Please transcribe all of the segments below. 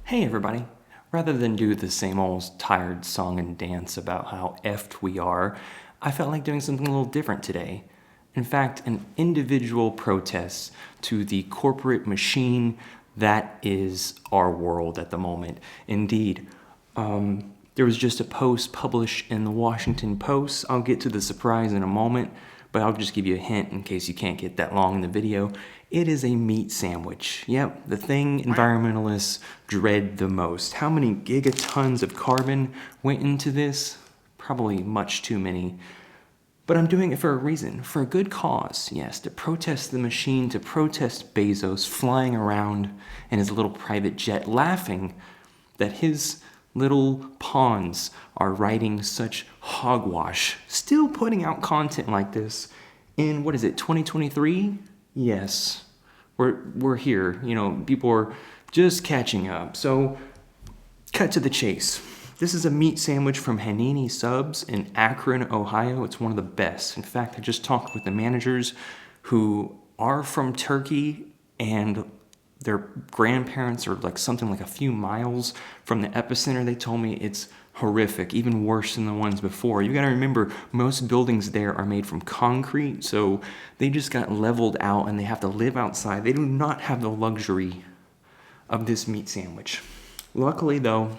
Hey everybody. Rather than do the same old tired song and dance about how effed we are, I felt like doing something a little different today. In fact, an individual protest to the corporate machine that is our world at the moment. Indeed. There was just a post published in the Washington Post. I'll get to the surprise in a moment, but I'll just give you a hint in case you can't get that long in the video. It is a meat sandwich. Yep, the thing environmentalists dread the most. How many gigatons of carbon went into this? Probably much too many. But I'm doing it for a reason, for a good cause, yes, to protest the machine, to protest Bezos flying around in his little private jet, laughing that his little pawns are writing such hogwash, still putting out content like this in, 2023? Yes, we're here, people are just catching up. So, cut to the chase. This is a meat sandwich from Hanini Subs in Akron, Ohio. It's one of the best. In fact, I just talked with the managers who are from Turkey, and their grandparents are something like a few miles from the epicenter. They told me it's horrific, even worse than the ones before. You gotta remember, most buildings there are made from concrete, so they just got leveled out and they have to live outside. They do not have the luxury of this meat sandwich. Luckily though,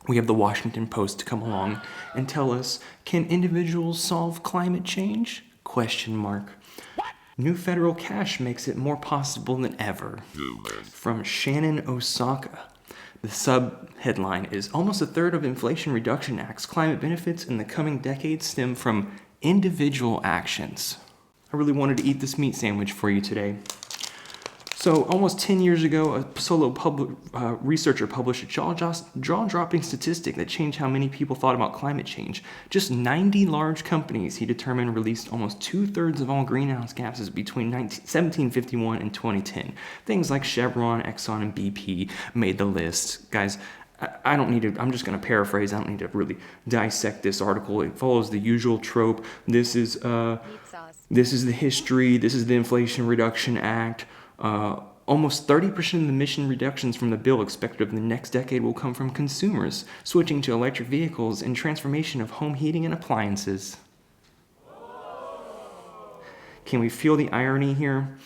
we have the Washington Post to come along and tell us, can individuals solve climate change? Question mark. New federal cash makes it more possible than ever. From Shannon.osaka. The sub-headline is, almost a third of Inflation Reduction Act's climate benefits in the coming decades stem from individual actions. I really wanted to eat this meat sandwich for you today. So, almost 10 years ago, a solo researcher published a jaw-dropping statistic that changed how many people thought about climate change. Just 90 large companies, he determined, released almost two-thirds of all greenhouse gases between 1751 and 2010. Things like Chevron, Exxon, and BP made the list. Guys, I don't need to, I'm just going to paraphrase. I don't need to really dissect this article. It follows the usual trope. This is the history. This is the Inflation Reduction Act. Almost 30% of the emission reductions from the bill expected over the next decade will come from consumers switching to electric vehicles and transformation of home heating and appliances. Can we feel the irony here?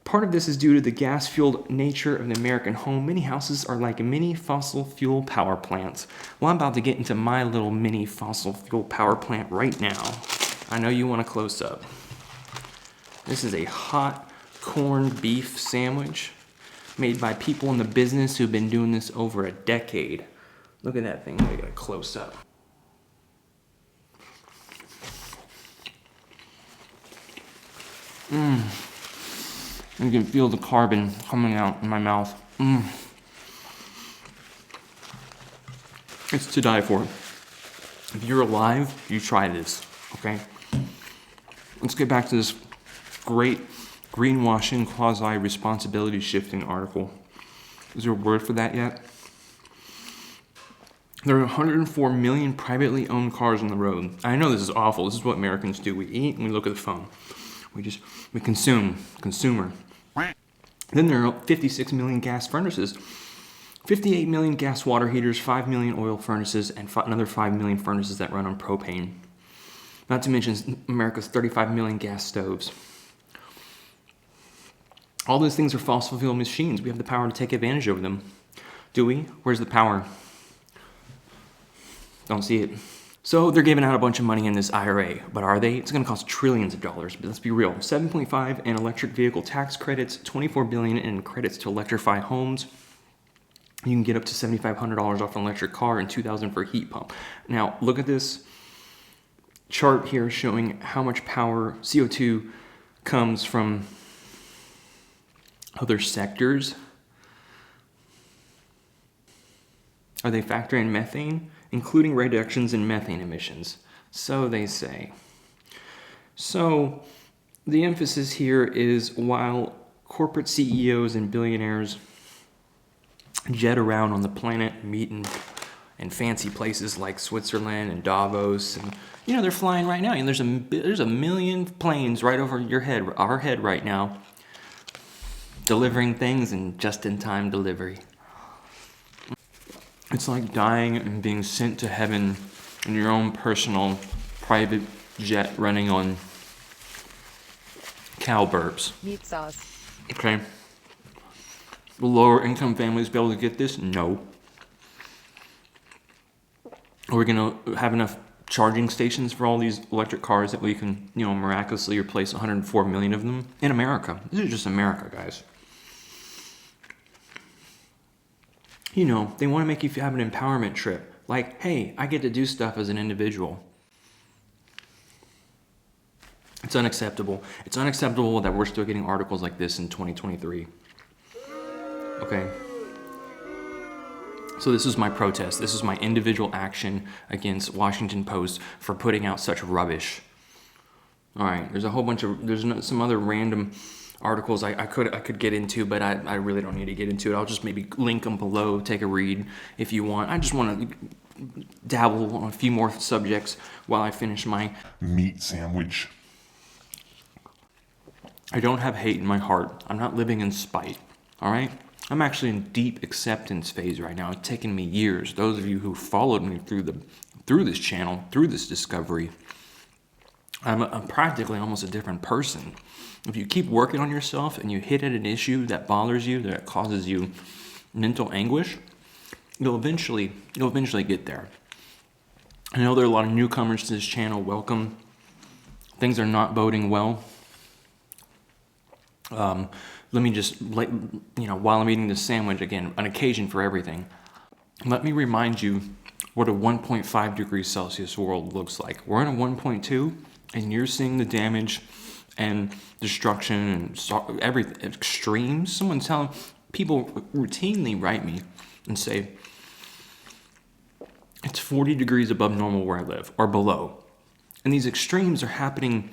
Part of this is due to the gas-fueled nature of the American home. Many houses are like mini fossil fuel power plants. Well, I'm about to get into my little mini fossil fuel power plant right now. I know you want a close-up. This is a hot corned beef sandwich made by people in the business who've been doing this over a decade. Look at that thing. Let me get a close up. You can feel the carbon coming out in my mouth. It's to die for. If you're alive, you try this, okay? Let's get back to this great Greenwashing, quasi-responsibility shifting article. Is there a word for that yet? There are 104 million privately owned cars on the road. I know this is awful. This is what Americans do. We eat and we look at the phone. We consume. Consumer. Then there are 56 million gas furnaces, 58 million gas water heaters, 5 million oil furnaces, and another 5 million furnaces that run on propane. Not to mention America's 35 million gas stoves. All those things are fossil fuel machines. We have the power to take advantage of them. Do we? Where's the power? Don't see it. So they're giving out a bunch of money in this IRA, but are they? It's going to cost trillions of dollars, but let's be real. 7.5 in electric vehicle tax credits, 24 billion in credits to electrify homes. You can get up to $7,500 off an electric car and $2,000 for a heat pump. Now, look at this chart here showing how much power, CO2, comes from other sectors. Are they factoring in methane? Including reductions in methane emissions. So they say. So the emphasis here is, while corporate CEOs and billionaires jet around on the planet, meeting in fancy places like Switzerland and Davos, and they're flying right now. And there's a million planes right over our head right now, delivering things in just-in-time delivery. It's like dying and being sent to heaven in your own personal private jet running on cow burps. Meat sauce. Okay? Will lower income families be able to get this? No. Are we going to have enough charging stations for all these electric cars that we can, miraculously replace 104 million of them in America? This is just America, guys. They want to make you have an empowerment trip. Like, hey, I get to do stuff as an individual. It's unacceptable. It's unacceptable that we're still getting articles like this in 2023. Okay? So this is my protest. This is my individual action against Washington Post for putting out such rubbish. All right, there's a whole bunch of, some other random articles I could get into, but I really don't need to get into it. I'll just maybe link them below, take a read if you want. I just want to dabble on a few more subjects while I finish my meat sandwich. I don't have hate in my heart. I'm not living in spite, all right? I'm actually in deep acceptance phase right now. It's taken me years. Those of you who followed me through this channel, through this discovery, I'm practically almost a different person. If you keep working on yourself and you hit at an issue that bothers you, that causes you mental anguish, you'll eventually get there. I know there are a lot of newcomers to this channel. Welcome. Things are not boding well. Let me just, while I'm eating this sandwich, again, an occasion for everything, let me remind you what a 1.5 degrees Celsius world looks like. We're in a 1.2, and you're seeing the damage and destruction and everything, extremes. People routinely write me and say, it's 40 degrees above normal where I live, or below. And these extremes are happening,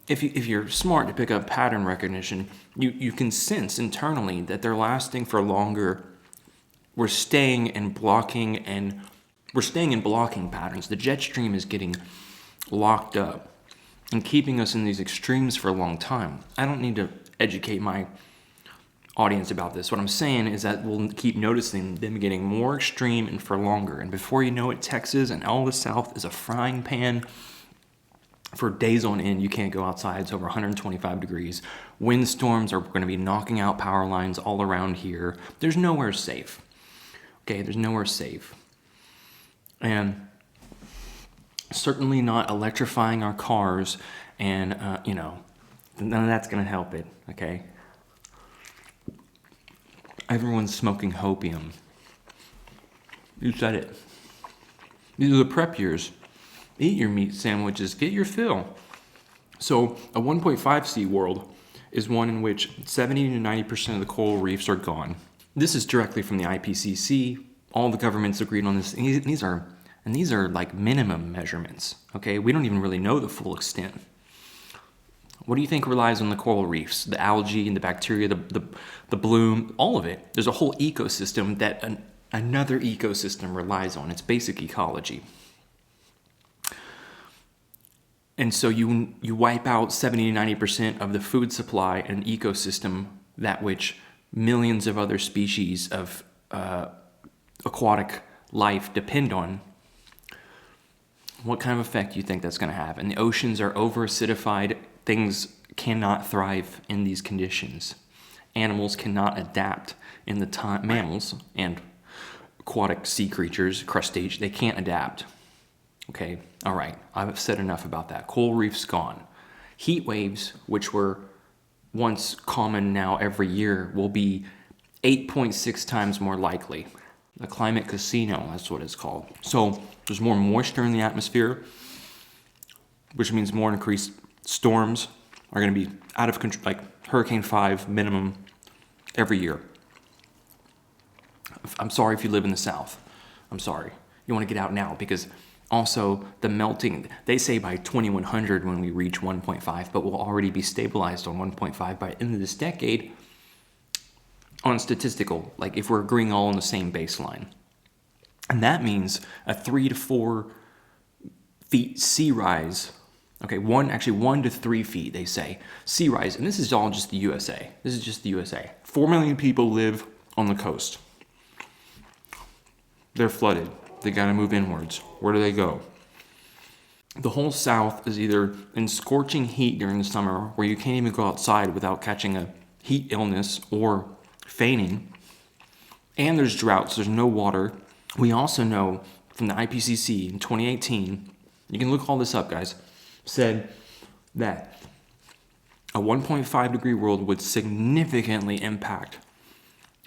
if you're smart to pick up pattern recognition, you can sense internally that they're lasting for longer. We're staying in blocking patterns. The jet stream is getting locked up and keeping us in these extremes for a long time. I don't need to educate my audience about this. What I'm saying is that we'll keep noticing them getting more extreme and for longer. And before you know it, Texas and all the South is a frying pan. For days on end, you can't go outside. It's over 125 degrees. Windstorms are going to be knocking out power lines all around here. There's nowhere safe. Okay, there's nowhere safe. And certainly not electrifying our cars and, none of that's going to help it, okay? Everyone's smoking hopium. You said it. These are the prep years. Eat your meat sandwiches, get your fill. So a 1.5C world is one in which 70 to 90% of the coral reefs are gone. This is directly from the IPCC. All the governments agreed on this. And these are like minimum measurements, okay? We don't even really know the full extent. What do you think relies on the coral reefs? The algae and the bacteria, the bloom, all of it. There's a whole ecosystem that another ecosystem relies on. It's basic ecology. And so you wipe out 70 to 90% of the food supply and ecosystem, that which millions of other species of aquatic life depend on. What kind of effect do you think that's going to have? And the oceans are over-acidified. Things cannot thrive in these conditions. Animals cannot adapt in the time. Mammals and aquatic sea creatures, crustaceans, they can't adapt. Okay, all right, I've said enough about that. Coral reefs gone. Heat waves, which were once common now every year, will be 8.6 times more likely. The climate casino, that's what it's called. So there's more moisture in the atmosphere, which means more increased storms are going to be out of control, like Hurricane 5 minimum every year. I'm sorry if you live in the South. I'm sorry. You want to get out now because also the melting, they say by 2100 when we reach 1.5, but we'll already be stabilized on 1.5 by the end of this decade on statistical, like if we're agreeing all on the same baseline. And that means a 3 to 4 feet sea rise. Okay, 1 to 3 feet, they say, sea rise. And this is all just the USA. This is just the USA. 4 million people live on the coast. they're flooded. They gotta move inwards. Where do they go? The whole South is either in scorching heat during the summer, where you can't even go outside without catching a heat illness or fainting. And there's droughts, there's no water. We also know from the IPCC in 2018, you can look all this up, guys, said that a 1.5 degree world would significantly impact.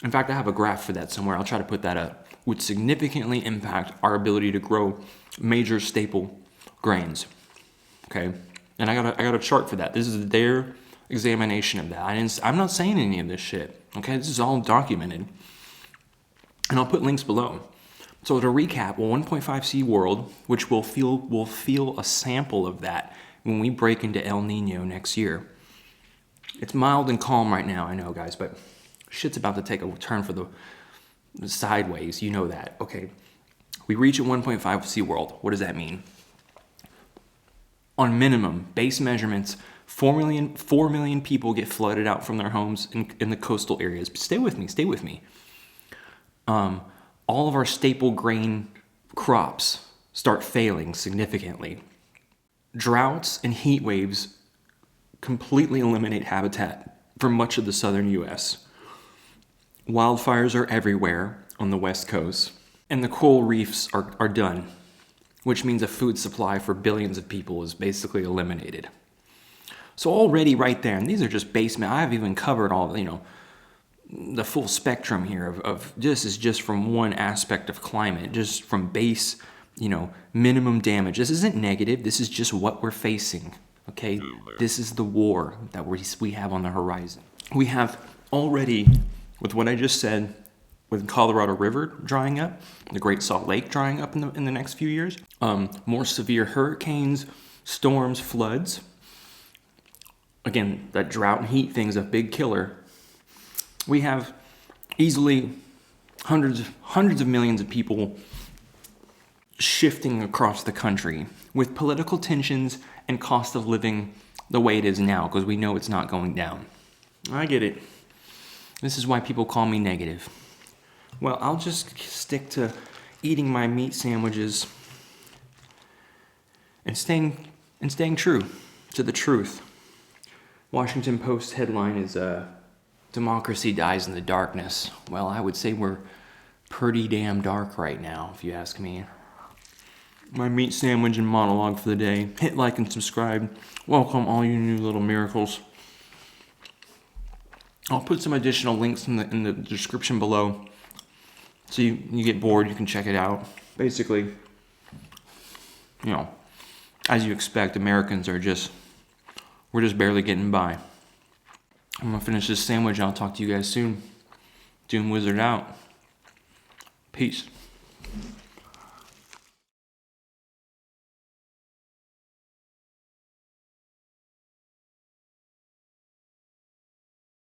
In fact, I have a graph for that somewhere. I'll try to put that up. Would significantly impact our ability to grow major staple grains. Okay, and I got a chart for that. This is their examination of that. I'm not saying any of this shit. Okay, this is all documented, and I'll put links below. So to recap, a 1.5C world, which will feel a sample of that when we break into El Nino next year. It's mild and calm right now, I know, guys, but shit's about to take a turn for the sideways. You know that. Okay, we reach a 1.5C world. What does that mean? On minimum, base measurements, 4 million people get flooded out from their homes in the coastal areas. But stay with me. All of our staple grain crops start failing significantly. Droughts and heat waves completely eliminate habitat for much of the southern U.S. Wildfires are everywhere on the West Coast, and the coral reefs are done, which means a food supply for billions of people is basically eliminated. So already right there, and these are just basement, I have even covered all, the full spectrum here of this is just from one aspect of climate, just from base, minimum damage. This isn't negative, this is just what we're facing, okay? This is the war that we have on the horizon. We have already, with what I just said, with Colorado River drying up, the Great Salt Lake drying up in the next few years, more severe hurricanes, storms, floods. Again, that drought and heat thing is a big killer. We have easily hundreds of millions of people shifting across the country with political tensions and cost of living the way it is now, because we know it's not going down. I get it. This is why people call me negative. Well, I'll just stick to eating my meat sandwiches and staying true to the truth. Washington Post headline is "Democracy dies in the darkness." Well, I would say we're pretty damn dark right now, if you ask me. My meat sandwich and monologue for the day. Hit like and subscribe. Welcome all you new little miracles. I'll put some additional links in the description below. So you get bored, you can check it out. Basically, as you expect, Americans we're just barely getting by. I'm gonna finish this sandwich and I'll talk to you guys soon. Doom Wizard out. Peace.